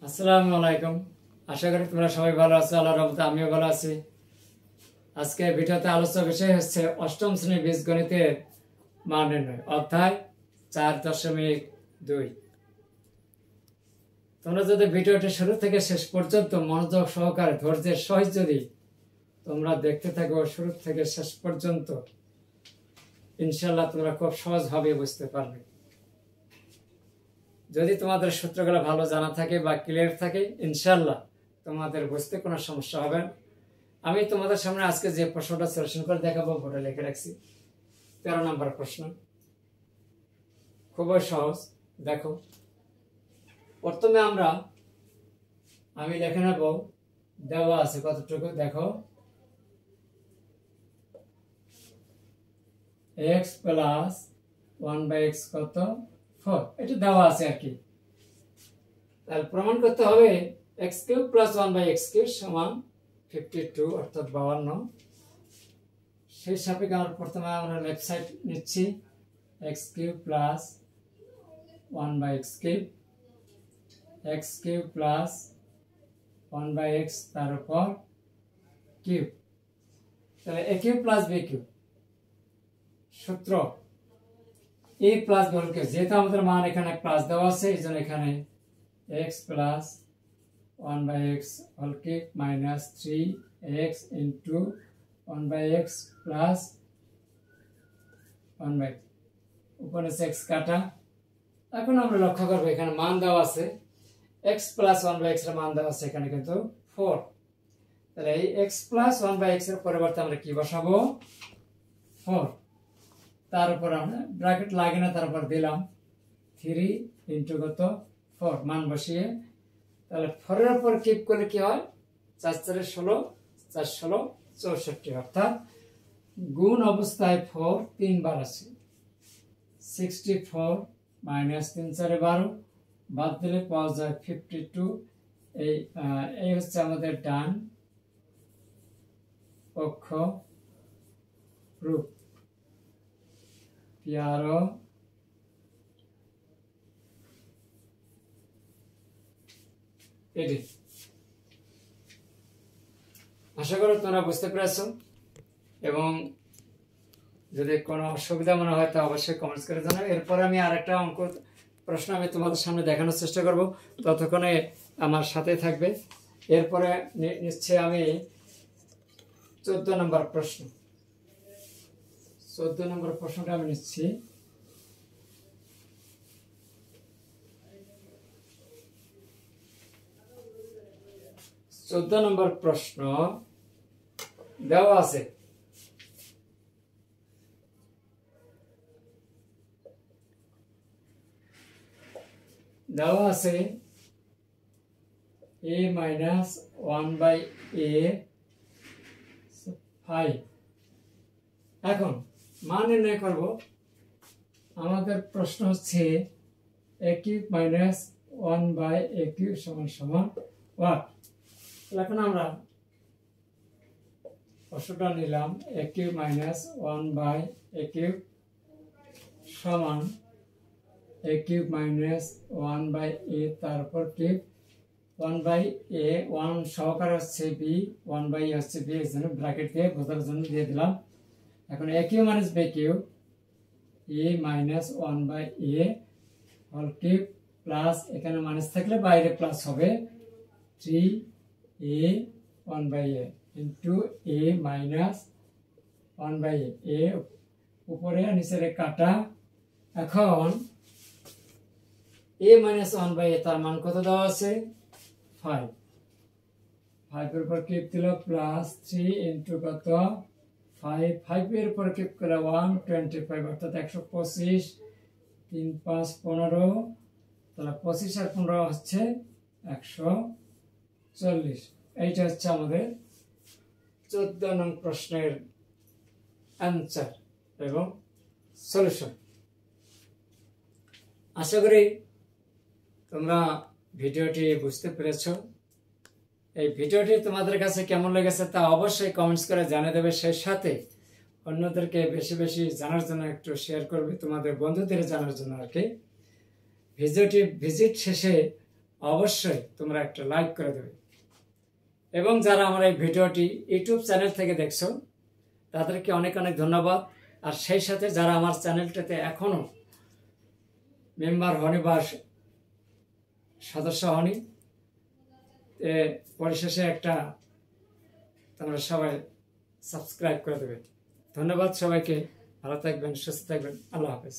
আসসালামু আলাইকুম। আশা করি তোমরা সবাই ভালো আছো। আল্লাহর রহমতে আমিও ভালো আছি। আজকে ভিডিওতে আলোচ্য বিষয় হচ্ছে অষ্টম শ্রেণী বীজগণিতের মান নির্ণয়, অধ্যায় 4.2। তোমরা যদি ভিডিওটি শুরু থেকে শেষ পর্যন্ত মনোযোগ সহকারে ধৈর্যের সহিত যদি তোমরা দেখতে থাকো শুরু থেকে শেষ পর্যন্ত, ইনশাল্লাহ তোমরা খুব সহজভাবে বুঝতে পারবে। যদি তোমাদের সূত্রগুলো ভালো জানা থাকে বা ক্লিয়ার থাকে, ইনশাল্লাহ তোমাদের বুঝতে কোনো সমস্যা হবে না। আমি তোমাদের সামনে আজকে যে প্রশ্নটা সলিউশন করে দেখাবো বোর্ডে লিখে রাখছি। 13 নম্বর প্রশ্ন, খুবই সহজ। দেখো, প্রথমে আমি লিখে নেব, দেওয়া আছে কতটুকু, দেখো x প্লাস 1/x কত 4, এটা দেওয়া আছে আর কি। তাহলে প্রমাণ করতে হবে x³ প্লাস 1/x³ সমান 52 অর্থাৎ 52। সেই সাপেক্ষে প্রথমে আমরা লেফট সাইড নিচ্ছি, x³ plus 1/x³, x³ plus 1/x তার উপর কিউব। তাহলে a³ প্লাস b³ সূত্র a plus b whole cube. যেহেতু আমাদের মান এখানে প্লাস দেওয়া আছে, এই জন্য এখানে x plus 1/x whole cube minus 3x into 1/x plus 1/x, উপরে x কাটা। এখন আমরা লক্ষ্য করবো এখানে মান দেওয়া আছে, x প্লাস 1/x এর মান দেওয়া আছে এখানে কিন্তু 4। তাহলে এই x প্লাস 1/x এর পরিবর্তে আমরা কি বসাবো, 4। তার উপর আমরা ব্র্যাকেট লাগে না, তার উপর দিলাম 3 ইন্টু কত 4, মান বসিয়ে। তাহলে 4 এর উপর কিপ করলে কি হয়, 4 4 16, 4 16 64, অর্থাৎ গুণ অবস্থায় 4 3 বার আছে। 64 মাইনাস 3 4 12, বাদ দিলে পাওয়া যায় 52। এই হচ্ছে আমাদের ডান পক্ষ রূপ। পিয়ারো এটি। আশা করি তোমরা বুঝতে পেরেছো, এবং যদি কোনো অসুবিধা মনে হয় তা অবশ্যই কমেন্টস করে জানাও। এরপরে আমি আরেকটা অঙ্ক প্রশ্ন আমি তোমাদের সামনে দেখানোর চেষ্টা করব, ততক্ষণে আমার সাথে থাকবে। এরপরে নিচ্ছে আমি 14 নম্বর প্রশ্ন। 14 নম্বর প্রশ্নটা আমি নিচ্ছি। চোদ্দ নম্বর প্রশ্ন দেওয়া আছে, a মাইনাস 1/a5। এখন মান নির্ণয় করব। আমাদের প্রশ্ন হচ্ছে a³ মাইনাস 1/a³ সমান সমান ওয়াট। এখন আমরা প্রশ্নটা নিলাম, a³ মাইনাস 1/a³ সমান a³ মাইনাস 1/a তারপর কিউব 1/a, 1 সহকারে হচ্ছে b, 1/a হচ্ছে b, এই জন্য ব্র্যাকেট দিয়ে বোঝার জন্য দিয়ে দিলাম। এখন a³ minus b³ a minus 1/a whole cube plus, এখানে মাইনাস থাকলে বাইরে প্লাস হবে, 3a 1/a into a minus 1/a, a উপরে নিচের কাটা। এখন a মাইনাস 1/a তার মান কত দেওয়া আছে, 5। 5 এর উপর কিউব দিল প্লাস 3 ইন্টু কত 5, 5 এর উপর কিউব করে 125 অর্থাৎ 125, 3 5 15, তাহলে 25 আর 15 হচ্ছে 140। এইটা হচ্ছে আমাদের 14 নং প্রশ্নের অ্যান্সার এবং সলিউশন। আশা করি তোমরা ভিডিওটি বুঝতে পেরেছো। এই ভিডিওটি তোমাদের কাছে কেমন লেগেছে তা অবশ্যই কমেন্টস করে জানিয়ে দেবে। সেই সাথে অন্যদেরকে বেশি বেশি জানার জন্য একটু শেয়ার করবে, তোমাদের বন্ধুদের জানার জন্য আর কি। ভিডিওটি ভিজিট শেষে অবশ্যই তোমরা একটা লাইক করে দেবে। এবং যারা আমার এই ভিডিওটি ইউটিউব চ্যানেল থেকে দেখছো তাদেরকে অনেক অনেক ধন্যবাদ। আর সেই সাথে যারা আমার চ্যানেলটাতে এখনও মেম্বার হনি বা সদস্য হনি, পরিশেষে একটা তোমরা সবাই সাবস্ক্রাইব করে দেবে। ধন্যবাদ সবাইকে। ভালো থাকবেন, সুস্থ থাকবেন। আল্লাহ হাফেজ।